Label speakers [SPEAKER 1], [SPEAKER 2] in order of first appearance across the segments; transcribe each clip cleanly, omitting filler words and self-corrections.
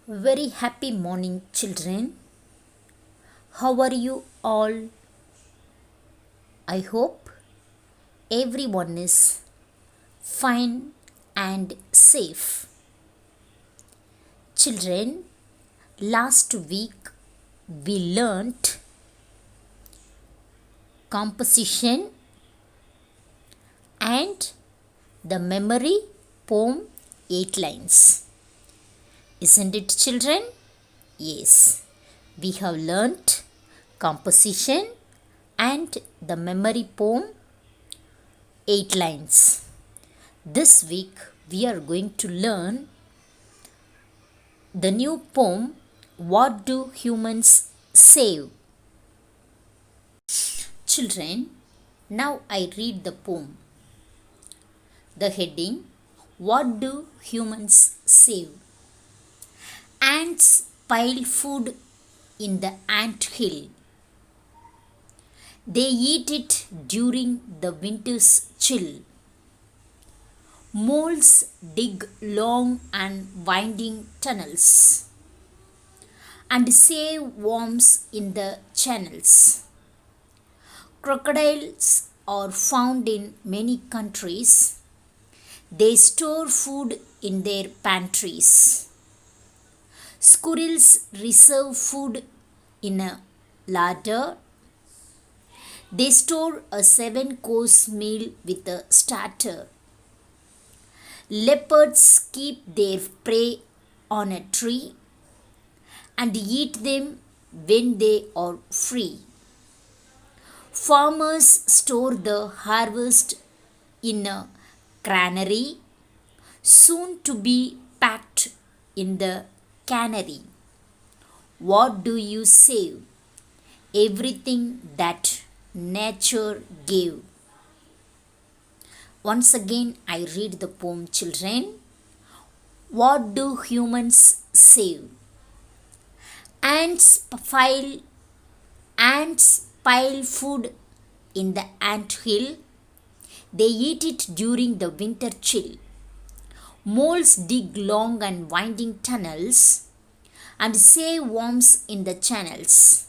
[SPEAKER 1] Very happy morning, children. How are you all? I hope everyone is fine and safe. Children, last week we learnt composition and the memory poem 8 lines. Isn't it, children? Yes. We have learnt composition and the memory poem 8 lines. This week we are going to learn the new poem, What Do Humans Save? Children, now I read the poem. The heading, What Do Humans Save? Ants pile food in the ant hill. They eat it during the winter's chill. Moles dig long and winding tunnels and save worms in the channels. Crocodiles are found in many countries. They store food in their pantries. Squirrels reserve food in a larder. They store a 7-course meal with a starter. Leopards keep their prey on a tree and eat them when they are free. Farmers store the harvest in a granary, soon to be packed in the cannery. What do you save? Everything that nature gave. Once again, I read the poem, children. What do humans save? Ants pile food in the ant hill. They eat it during the winter chill. Moles dig long and winding tunnels and save worms in the channels.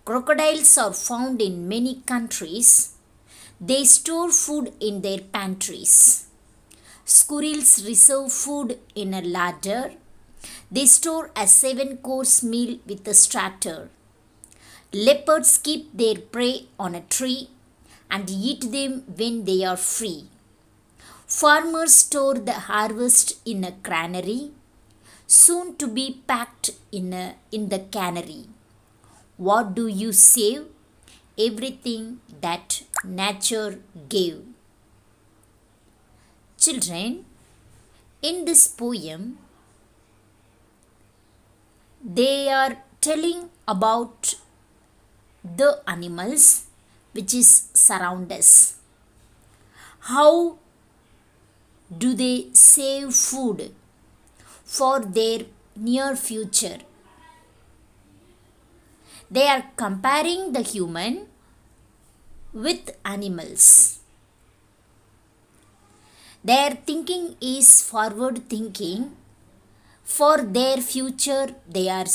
[SPEAKER 1] Crocodiles are found in many countries. They store food in their pantries. Squirrels reserve food in a larder. They store a 7-course meal with a starter. Leopards keep their prey on a tree and eat them when they are free. Farmers store the harvest in a granary, soon to be packed in the cannery. What do you save? Everything that nature gave. Children, in this poem, they are telling about the animals which is surround us. How do they save food for their near future? They are comparing the human with animals. Their thinking is forward thinking. For their future, they are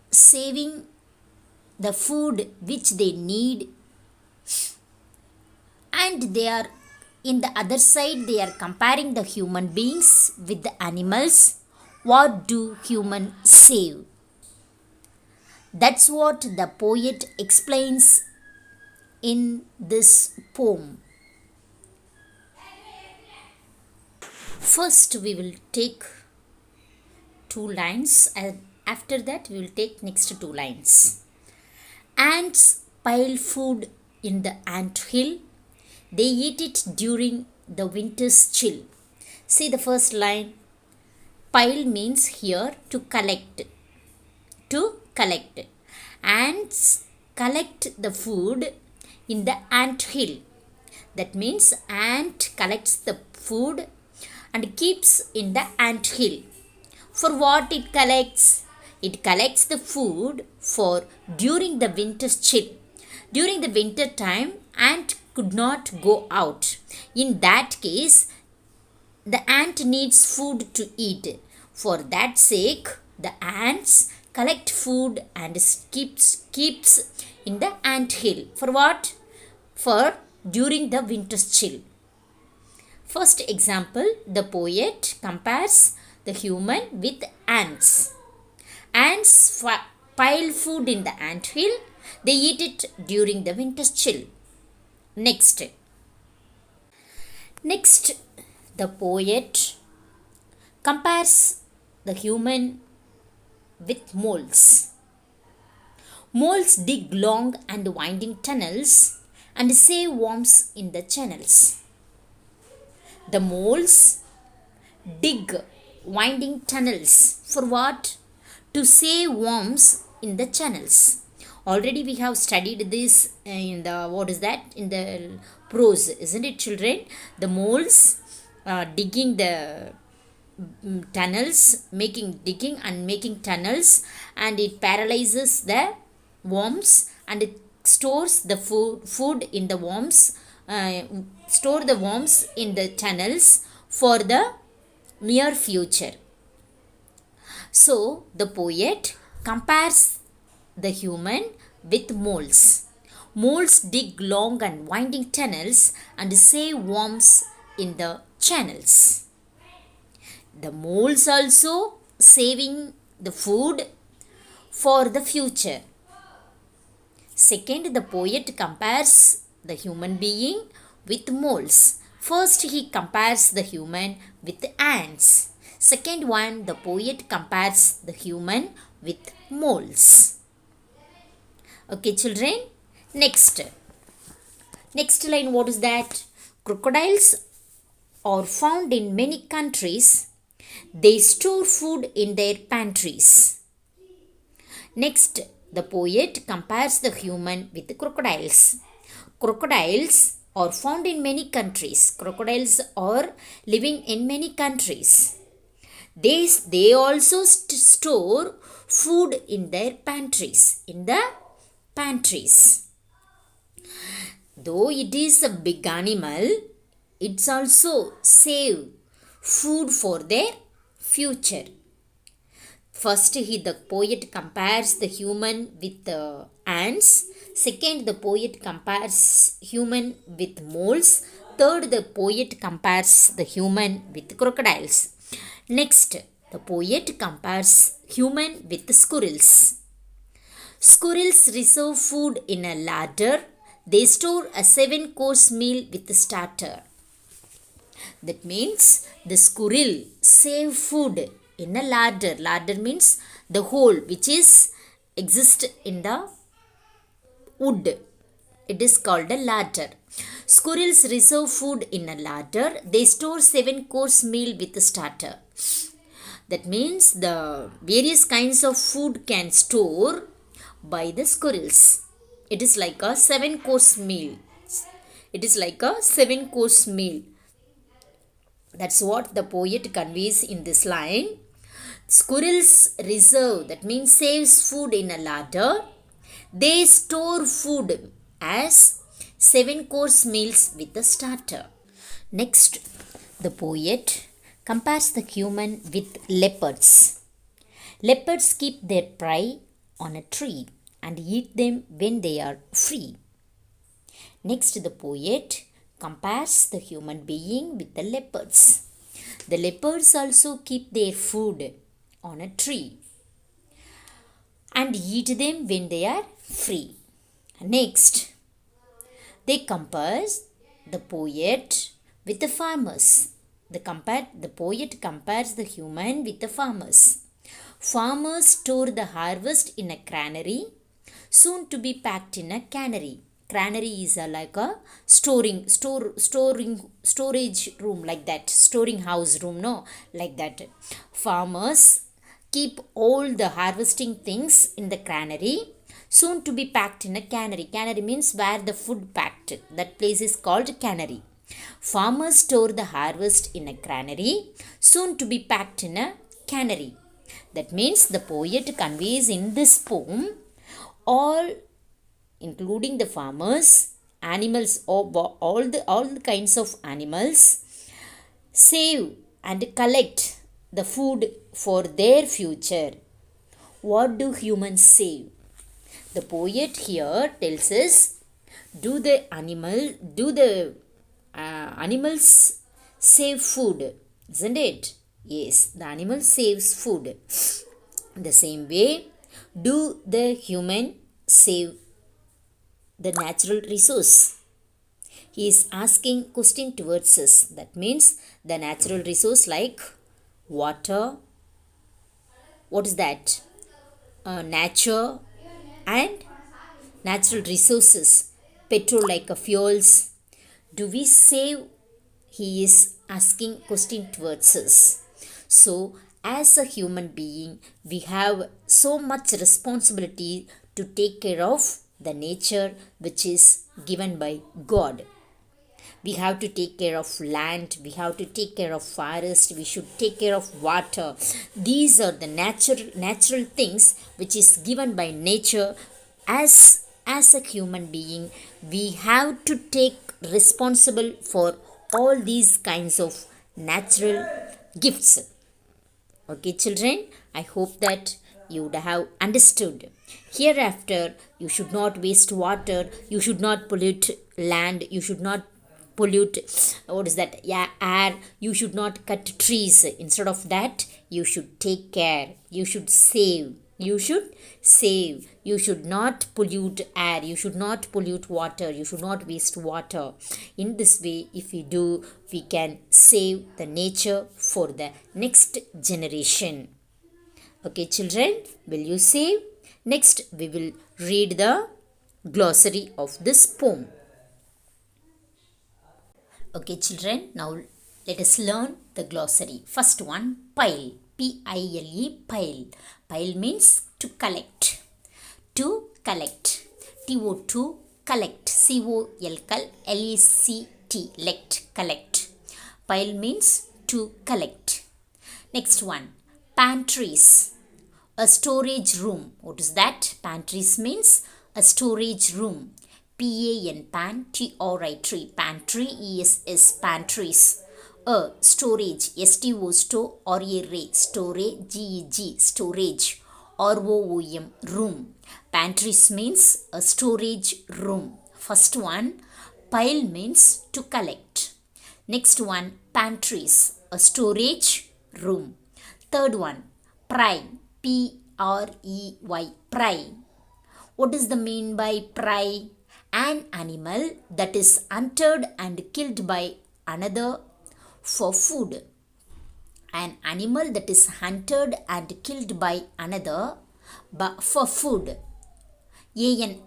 [SPEAKER 1] saving the food which they need, and they are in the other side, they are comparing the human beings with the animals. What do humans save? That's what the poet explains in this poem. First, we will take 2 lines, and after that, we will take next 2 lines. Ants pile food in the ant hill. They eat it during the winter's chill. See the first line. Pile means here to collect. To collect. Ants collect the food in the ant hill. That means ant collects the food and keeps in the ant hill. For what it collects? It collects the food for during the winter's chill. During the winter time, ant could not go out. In that case, the ant needs food to eat. For that sake, The ants collect food and keeps in the ant hill. For what? For during the winter's chill. First example, the poet compares the human with ants. Ants pile food in the ant hill. They eat it during the winter's chill. Next, the poet compares the human with moles. Moles dig long and winding tunnels and save worms in the channels. The moles dig winding tunnels for what? To save worms in the channels. Already we have studied this in the, what is that? In the prose, isn't it, children? The moles digging the tunnels, digging and making tunnels, and it paralyzes the worms and it stores the food in the worms, store the worms in the tunnels for the near future. So the poet compares the human with moles. Moles dig long and winding tunnels and save worms in the channels. The moles also saving the food for the future. Second, the poet compares the human being with moles. First, he compares the human with ants. Second one, the poet compares the human with moles. Okay, children. Next line, what is that? Crocodiles are found in many countries. They store food in their pantries. Next, the poet compares the human with the crocodiles. Crocodiles are found in many countries. Crocodiles are living in many countries. They also store food in their pantries. Though it is a big animal, it's also save food for their future. First, the poet compares the human with the ants. Second, the poet compares human with moles. Third, the poet compares the human with crocodiles. Next, the poet compares human with squirrels. Squirrels reserve food in a larder. They store a 7-course meal with the starter. That means the squirrel save food in a larder. Larder means the hole which is exist in the wood. It is called a larder. Squirrels reserve food in a larder. They store 7-course meal with the starter. That means the various kinds of food can store by the squirrels. It is like a 7-course meal. That's what the poet conveys in this line. Squirrels reserve, that means saves food in a larder. They store food as 7-course meals with the starter. Next, the poet compares the human with leopards. Leopards keep their prey on a tree and eat them when they are free. Next, the poet compares the human being with the leopards. The leopards also keep their food on a tree and eat them when they are free. Next, they compare the poet with the farmers. The poet compares the human with the farmers. Farmers store the harvest in a granary, soon to be packed in a cannery. Granary is like a storage room, like that. Storing house room, no? Like that. Farmers keep all the harvesting things in the granary, soon to be packed in a cannery. Cannery means where the food packed. That place is called cannery. Farmers store the harvest in a granary, soon to be packed in a cannery. That means the poet conveys in this poem all, including the farmers, animals, all the kinds of animals, save and collect the food for their future. What do humans save? The poet here tells us, do the animals save food? Isn't it? Yes, the animal saves food. The same way, do the human save the natural resource? He is asking question towards us. That means the natural resource like water, what is that? Nature and natural resources, petrol like fuels. Do we save? He is asking question towards us. So as a human being, we have so much responsibility to take care of the nature which is given by God. We have to take care of land, we have to take care of forest, we should take care of water. These are the natural things which is given by nature. As a human being, we have to take responsible for all these kinds of natural gifts. Okay, children, I hope that you would have understood. Hereafter, you should not waste water, you should not pollute land, you should not pollute, what is that, yeah, air, you should not cut trees. Instead of that, you should take care, you should save. You should not pollute air, you should not pollute water, you should not waste water. In this way, if we do, we can save the nature for the next generation. Okay, children, will you save? Next, we will read the glossary of this poem. Okay, children, now let us learn the glossary. First one, pile. P-I-L-E, pile. Pile means to collect. To collect. T-O-2, collect. C-O-L-L-E-C-T, lect, collect. Pile means to collect. Next one, pantries. A storage room. What is that? Pantries means a storage room. P-A-N, pan, T-R-I-T, pantry, E-S-S, pantries. A storage, S-T-O, store, R-A-R-A, storage, G-E-G, storage, R-O-O-M, room. Pantries means a storage room. First one, pile means to collect. Next one, pantries, a storage room. Third one, pry, P-R-E-Y, pry. What is the mean by pry? An animal that is hunted and killed by another for food. An animal that is hunted and killed by another for food. An,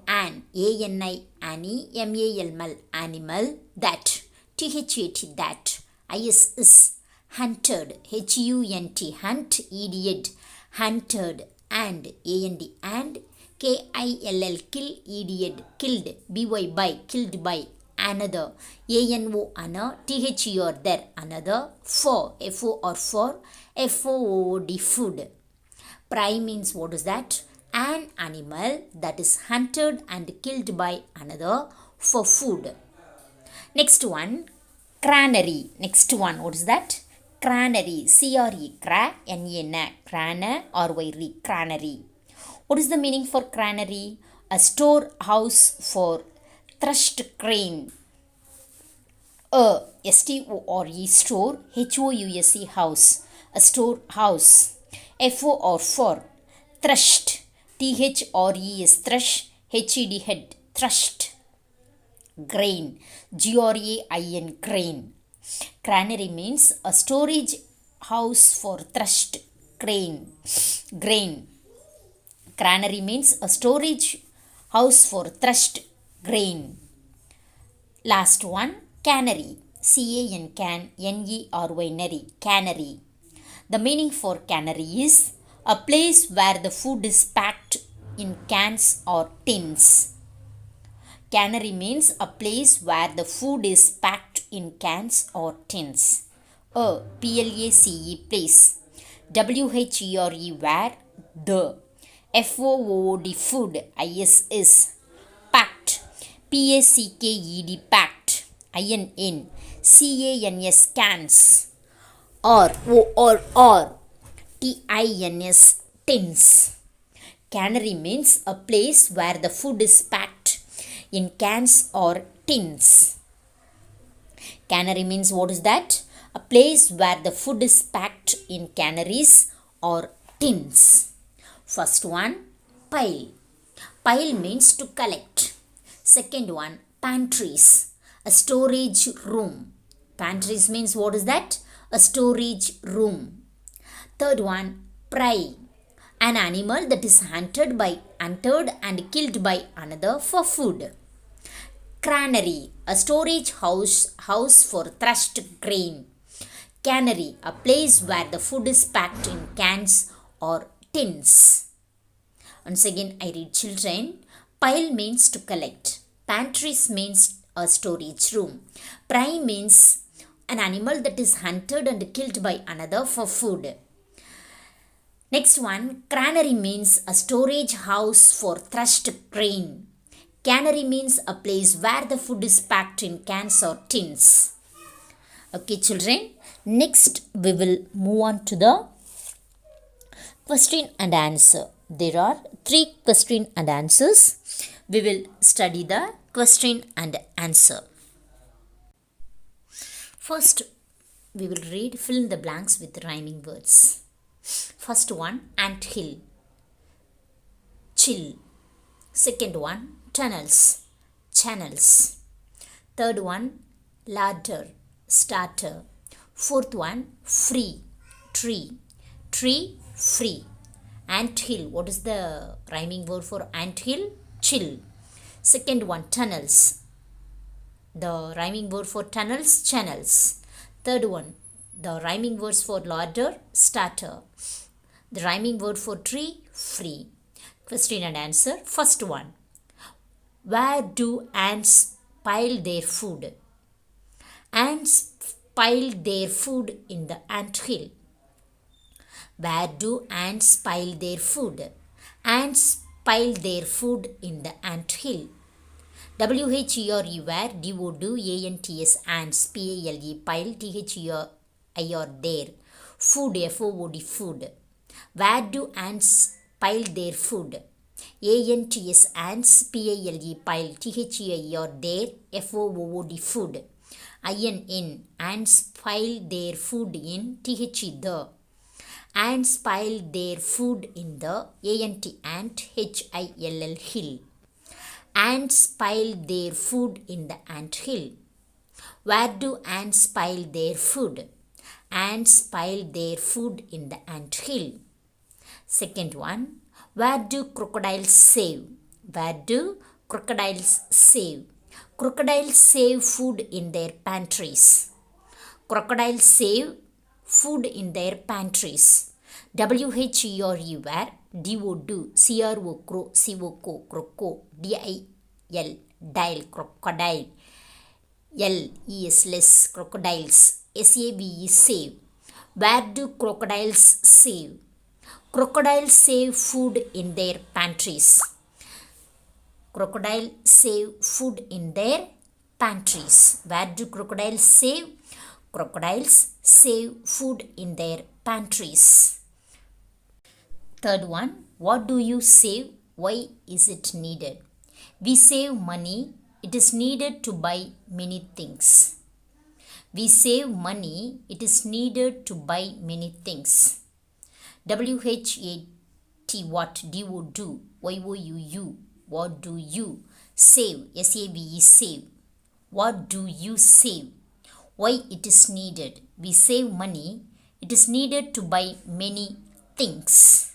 [SPEAKER 1] A-N-I, Annie, M-A-L, animal, that, T-H-A-T, that, I-S, is, hunted, H-U-N-T, hunt, idiot, hunted, and, A-N-D, and, K-I-L-L, kill, idiot, killed, B-Y, by, killed by, another, A-N-O, another, T-H-E-R, there, another, for, F-O or for, F-O-O-D, food. Pry means what is that? An animal that is hunted and killed by another for food. Next one, granary. Next one, what is that? Granary, C-R-E, N-A-N, grana, R-Y-R-E, granary. What is the meaning for granary? A storehouse for thrust grain. A, S-T-O-R-E, store, H-O-U-S-E, house, a storehouse. F-O or for, thrust, T-H-R-E-S, thrush, H-E-D, head, thrust. Grain, G-R-A-I-N, grain. Granary means a storage house for thrust grain. Grain. Granary means a storage house for thrust grain. Last one, cannery. C-A-N, can, N-E-R-Y, nary, cannery. The meaning for cannery is a place where the food is packed in cans or tins. Cannery means a place where the food is packed in cans or tins. A, P-L-A-C-E, place. W-H-E-R-E, where, the. F-O-O-D, food, I-S, is, packed. P-A-C-K-E-D, packed, I-N-N. C-A-N-S, cans. Or, O, or, T-I-N-S, tins. Cannery means a place where the food is packed in cans or tins. Cannery means what is that? A place where the food is packed in canneries or tins. First one, pile. Pile means to collect. Second one, pantries, a storage room. Pantries means what is that? A storage room. Third one, prey, an animal that is hunted and killed by another for food. Granary, a storage house for threshed grain. Cannery, a place where the food is packed in cans or tins. Once again, I read children. Pile means to collect. Pantries means a storage room. Prey means an animal that is hunted and killed by another for food. Next one, granary means a storage house for threshed grain. Cannery means a place where the food is packed in cans or tins. Okay, children. Next, we will move on to the question and answer. There are 3 question and answers. We will study the question and answer. First, we will read fill in the blanks with rhyming words. First one, ant hill, chill. Second one, tunnels, channels. Third one, ladder, starter. Fourth one, free, tree, tree, free. Ant hill, what is the rhyming word for ant hill? Chill. Second one, tunnels. The rhyming word for tunnels, channels. Third one, the rhyming words for ladder, starter. The rhyming word for tree, free. Question and answer. First one, where do ants pile their food? Ants pile their food in the ant hill. Where do ants pile their food? Ants pile their food in the ant hill. WHERE, where, DO, ANTS, ants, PALE, pile, THERE, there. Food, FOOD, food. Where do ants pile their food? ANTS, ants, PALE, pile, THERE, there, FOOD, food. IN, ants pile their food in, the. Ants pile their food in the, ant, HILL, hill. Ants pile their food in the ant hill. Where do ants pile their food? Ants pile their food in the ant hill. Second one, where do crocodiles save? Where do crocodiles save? Crocodiles save food in their pantries. Crocodiles save food in their pantries. WHERE, where, DO, CRO, croco, DIL, dial, crocodile, less, crocodiles, SAVE, save. Where do crocodiles save? Crocodiles save food in their pantries. Crocodile save food in their pantries. Where do crocodiles save? Crocodiles save food in their pantries. Third one, what do you save? Why is it needed? We save money. It is needed to buy many things. We save money. It is needed to buy many things. WHAT, what, DO, YOUU, what do you save? SAVE, save. What do you save? Why it is needed? We save money. It is needed to buy many things.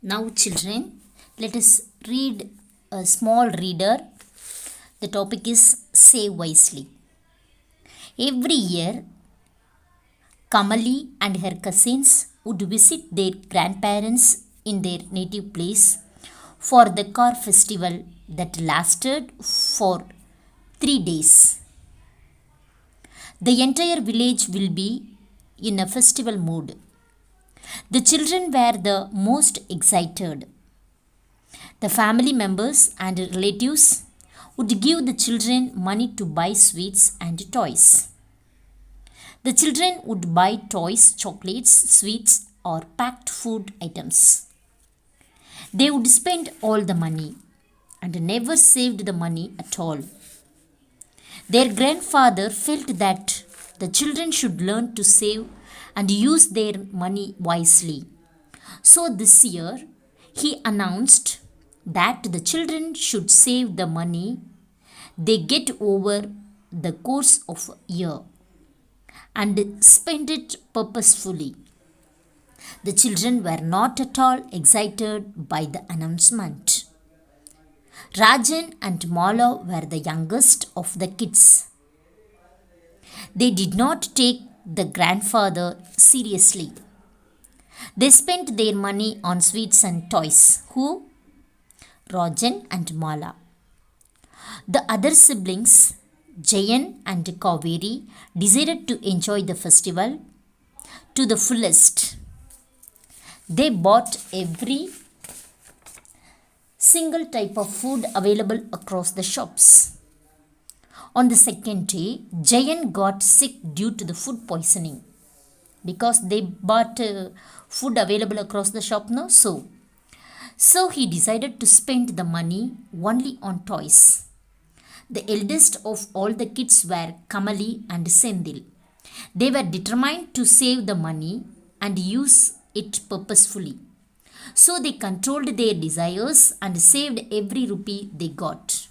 [SPEAKER 1] Now children, let us read a small reader. The topic is Save Wisely. Every year, Kamali and her cousins would visit their grandparents in their native place for the car festival that lasted for 3 days. The entire village will be in a festival mood. The children were the most excited. The family members and relatives would give the children money to buy sweets and toys. The children would buy toys, chocolates, sweets, or packed food items. They would spend all the money and never saved the money at all. Their grandfather felt that the children should learn to save and use their money wisely. So this year, he announced that the children should save the money they get over the course of a year and spend it purposefully. The children were not at all excited by the announcement. Rajan and Mala were the youngest of the kids. They did not take the grandfather seriously. They spent their money on sweets and toys. Who? Rajan and Mala. The other siblings, Jayan and Kaveri, decided to enjoy the festival to the fullest. They bought every single type of food available across the shops. On the second day, Jayan got sick due to the food poisoning because they bought food available across the shop now. So he decided to spend the money only on toys. The eldest of all the kids were Kamali and Sendil. They were determined to save the money and use it purposefully. So they controlled their desires and saved every rupee they got.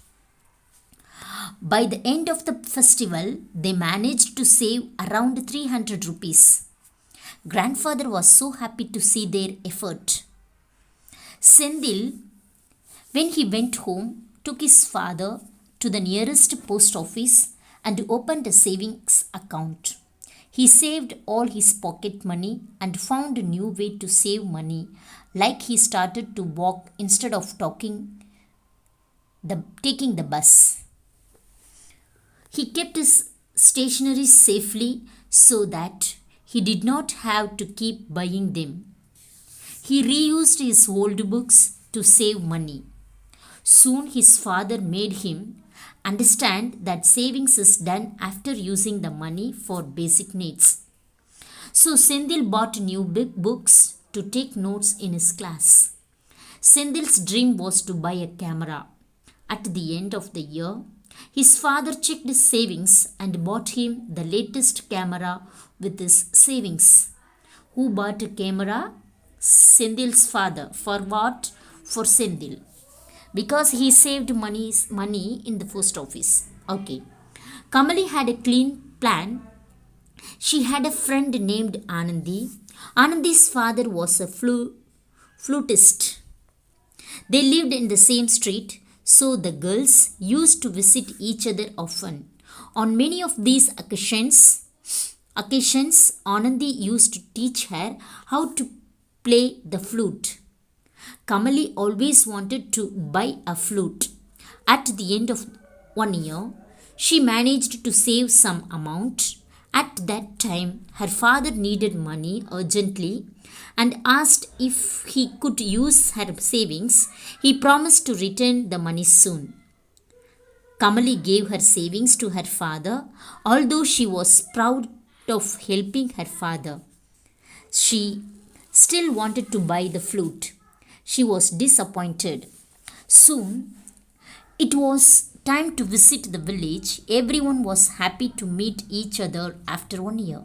[SPEAKER 1] By the end of the festival, they managed to save around 300 rupees. Grandfather was so happy to see their effort. Sendil, when he went home, took his father to the nearest post office and opened a savings account. He saved all his pocket money and found a new way to save money, like he started to walk instead of taking the bus. He kept his stationery safely so that he did not have to keep buying them. He reused his old books to save money. Soon his father made him understand that savings is done after using the money for basic needs. So Sendil bought new big books to take notes in his class. Sendil's dream was to buy a camera. At the end of the year, his father checked his savings and bought him the latest camera with his savings. Who bought a camera? Sendil's father. For what? For Sendil. Because he saved money in the post office. Okay. Kamali had a clean plan. She had a friend named Anandi. Anandi's father was a flutist. They lived in the same street, so the girls used to visit each other often. On many of these occasions, Anandi used to teach her how to play the flute. Kamali always wanted to buy a flute. At the end of 1 year, she managed to save some amount. At that time, her father needed money urgently and asked if he could use her savings. He promised to return the money soon. Kamali gave her savings to her father, although she was proud of helping her father. She still wanted to buy the flute. She was disappointed. Soon, it was time to visit the village. Everyone was happy to meet each other after 1 year.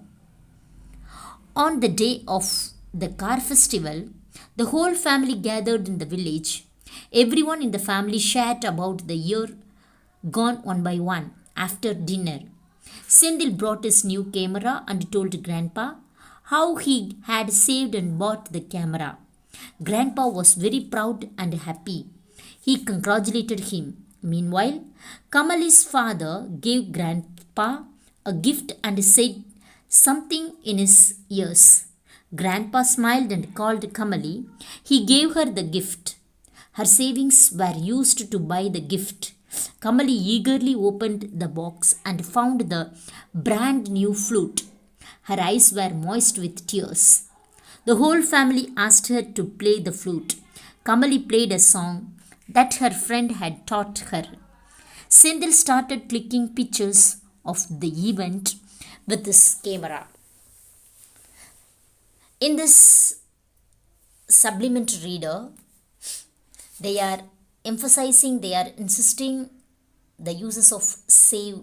[SPEAKER 1] On the day of the car festival, the whole family gathered in the village. Everyone in the family shared about the year gone one by one. After dinner, Sendil brought his new camera and told Grandpa how he had saved and bought the camera. Grandpa was very proud and happy. He congratulated him. Meanwhile, Kamali's father gave Grandpa a gift and said something in his ears. Grandpa smiled and called Kamali. He gave her the gift. Her savings were used to buy the gift. Kamali eagerly opened the box and found the brand new flute. Her eyes were moist with tears. The whole family asked her to play the flute. Kamali played a song that her friend had taught her. Sendil started clicking pictures of the event with his camera. In this supplementary reader, They are emphasizing, they are insisting the uses of save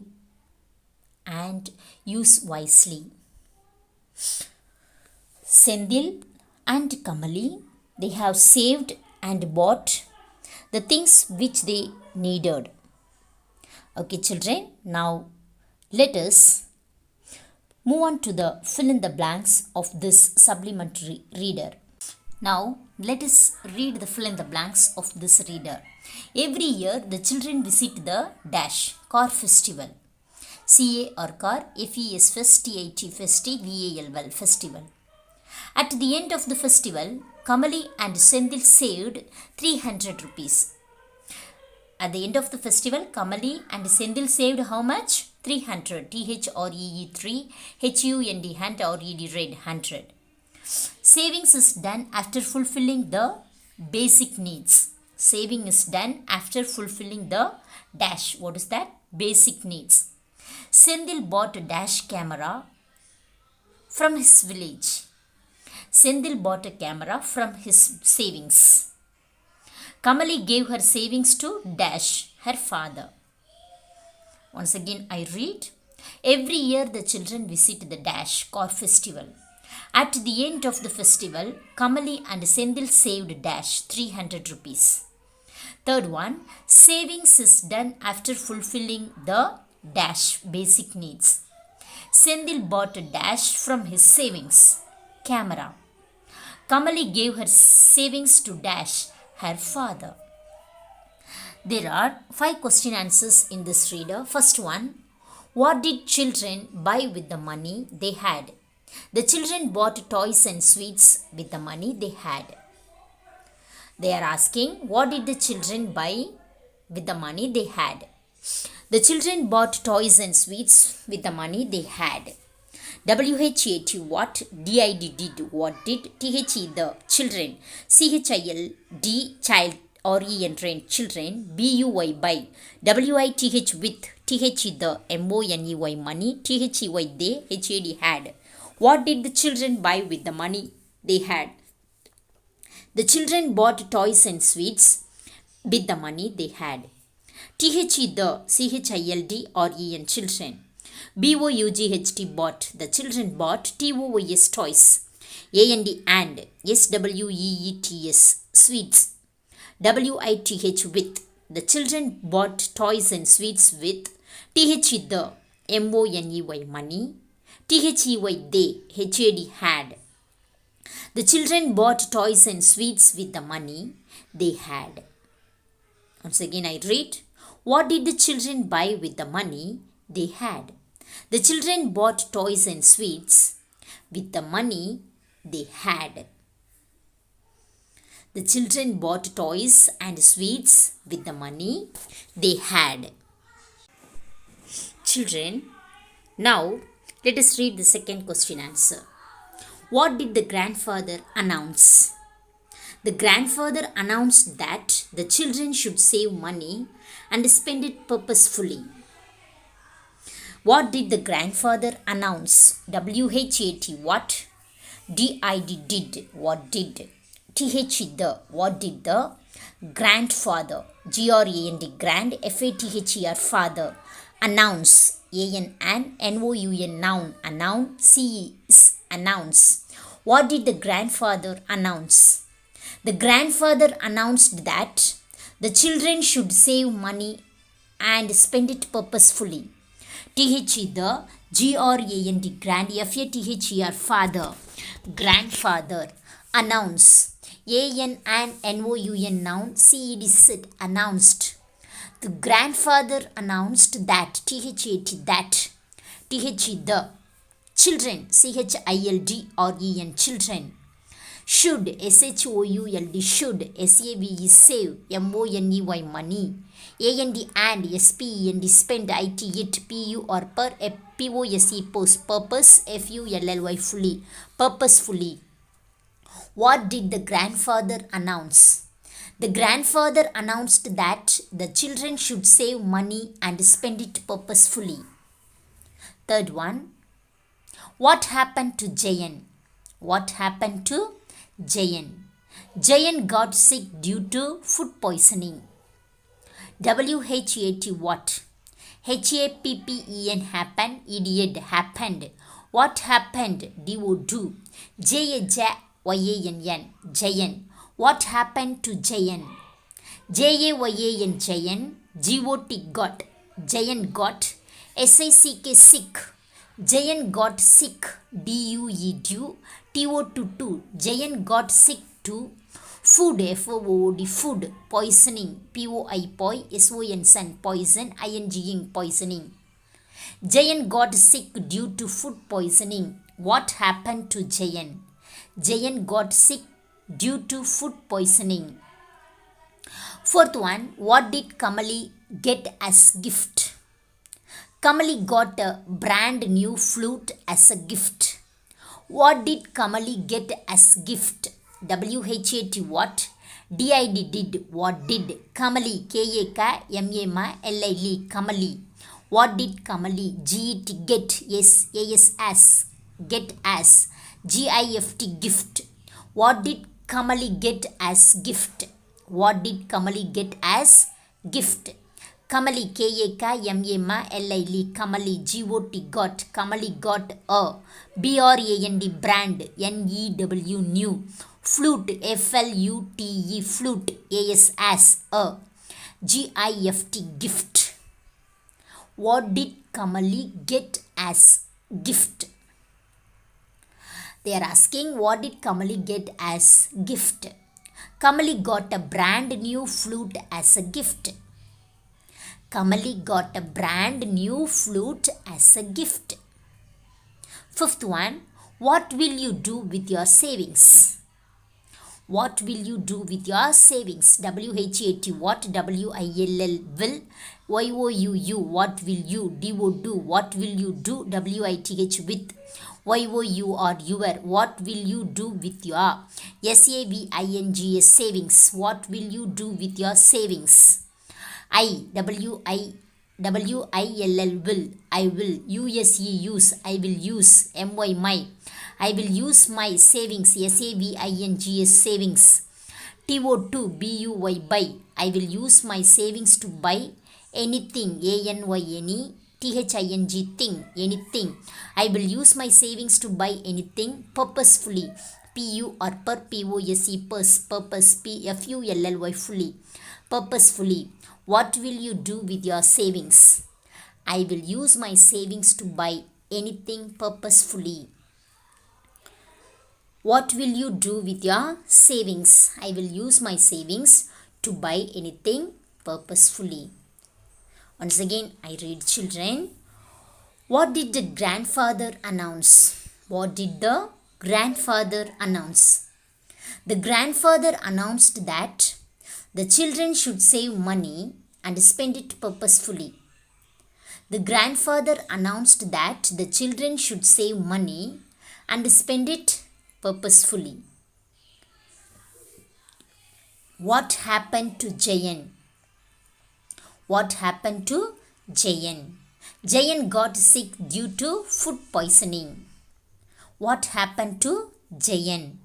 [SPEAKER 1] and use wisely. Sendil and Kamali, they have saved and bought the things which they needed. Okay, children, now let us move on to the fill in the blanks of this supplementary reader. Now, let us read the fill in the blanks of this reader. Every year, the children visit the dash car festival. CA or car, FES fest, TIT festi, VALL festival. At the end of the festival, Kamali and Sendil saved 300 rupees. At the end of the festival, Kamali and Sendil saved how much? 300. THREE 3, HUND hand or ED red 100. Savings is done after fulfilling the basic needs. Saving is done after fulfilling the dash. What is that? Basic needs. Sendil bought a dash camera from his village. Sendil bought a camera from his savings. Kamali gave her savings to dash, her father. Once again I read. Every year the children visit the dash car festival. At the end of the festival, Kamali and Sendil saved dash 300 rupees. Third one, savings is done after fulfilling the dash basic needs. Sendil bought a dash from his savings, camera. Kamali gave her savings to dash, her father. There are 5 question answers in this reader. First one, what did children buy with the money they had? The children bought toys and sweets with the money they had. They are asking, what did the children buy with the money they had? The children bought toys and sweets with the money they had. WHAT what, DID did what did, THE the children, CHILD child or EN train children, BUY by, WITH with, THE the MONEY money, THEY they, HAD had. What did the children buy with the money they had? The children bought toys and sweets with the money they had. THE the, CHILD or EN children. BOUGHT bought, the children bought, TOYS toys. and SWEETS sweets. WITH with, the children bought toys and sweets with. THE the, MONEY money. THEY they, HAD had. The children bought toys and sweets with the money they had. Once again I read. What did the children buy with the money they had? The children bought toys and sweets with the money they had. The children bought toys and sweets with the money they had. Children, now let us read the second question answer. What did the grandfather announce? The grandfather announced that the children should save money and spend it purposefully. What did the grandfather announce? WHAT what? DID did what did? TH the what did the grandfather, GRAND grand, FATHER father, announce, AN NOUN noun, a noun, CE is announce. What did the grandfather announce? The grandfather announced that the children should save money and spend it purposefully. THE the, GRAND grand, FATHER father, grandfather, announce, AN NOUN noun, CED said, announced. The grandfather announced that, THAT that, THE the, children, CHILD or EN children, should, SHOULD should, SAVE save, MONEY money, and SPEND spend, IT it, PU or per, POSE post, purpose, FULLY fully, purposefully. What did the grandfather announce? The grandfather announced that the children should save money and spend it purposefully. Third one, what happened to Jayan? What happened to Jayan? Jayan got sick due to food poisoning. WHAT what? HAPPEN happen, idiot happened. What happened? DO do. JAYAN Jayan. What happened to Jayan? JAYAN Jayan. GOT got. Jayan got. SICK sick. Jayan got sick. DUE due. TO2 Jayan got sick to food, FOOD, food, poisoning, POI, poi, SON, son, poison, INGing, poisoning. Jayan got sick due to food poisoning. What happened to Jayan? Jayan got sick due to food poisoning. Fourth one, what did Kamali get as gift? Kamali got a brand new flute as a gift. What did Kamali get as gift? WHAT what? DID did. What did? Kamali KAMALI Kamali. What did Kamali? GET get. Yes, AS get as. GIFT gift. What did Kamali get as gift? What did Kamali get as gift? Kamali KAMALI Kamali GOT got. Kamali got a BRAND brand NEW new flute FLUTE flute AS a GIFT gift. What did Kamali get as gift? They are asking what did Kamali get as gift? Kamali got a brand new flute as a gift. Kamali got a brand new flute as a gift. Fifth one, what will you do with your savings? What will you do with your savings? WHAT what? WILL will. YOUU what will you? DO do what will you do? WITH with. YOUR your what will you do with your? SAVINGS savings what will you do with your savings? WILL will. I will. USE use. I will use. MY my. I will use my savings. SAVINGS savings. TO2 BUY buy. I will use my savings to buy anything. ANYNE THING thing. Anything. I will use my savings to buy anything purposefully. PU or per POSE purse. Purpose PFULLY fully. Purposefully. What will you do with your savings? I will use my savings to buy anything purposefully. What will you do with your savings? I will use my savings to buy anything purposefully. Once again, I read children. What did the grandfather announce? What did the grandfather announce? The grandfather announced that the children should save money and spend it purposefully. The grandfather announced that the children should save money and spend it purposefully. What happened to Jayan? What happened to Jayan? Jayan got sick due to food poisoning. What happened to Jayan?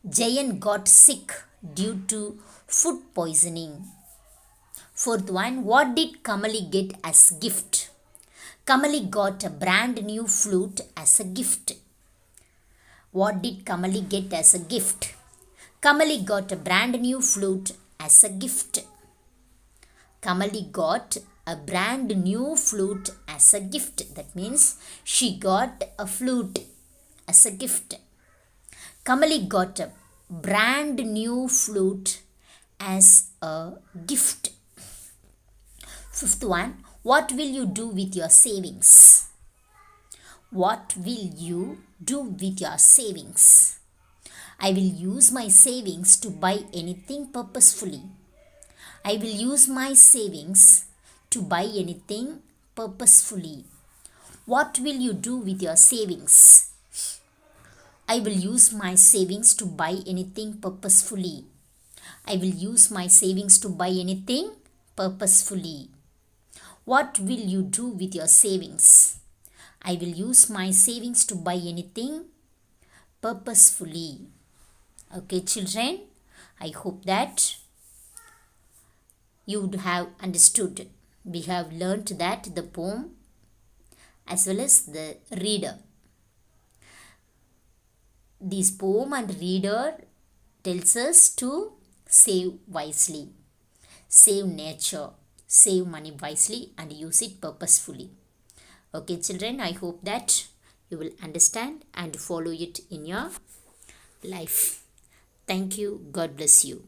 [SPEAKER 1] Jayan got sick due to food poisoning. Fourth one, what did Kamali get as gift? Kamali got a brand new flute as a gift. What did Kamali get as a gift? Kamali got a brand new flute as a gift. Kamali got a brand new flute as a gift. That means she got a flute as a gift. Kamali got a brand new flute as a gift. Fifth one, what will you do with your savings? What will you do with your savings? I will use my savings to buy anything purposefully. I will use my savings to buy anything purposefully. What will you do with your savings? I will use my savings to buy anything purposefully. I will use my savings to buy anything purposefully. What will you do with your savings? I will use my savings to buy anything purposefully. Okay, children. I hope that you would have understood. We have learnt that the poem as well as the reader. This poem and reader tells us to save wisely, save nature, save money wisely and use it purposefully. Okay children, I hope that you will understand and follow it in your life. Thank you. God bless you.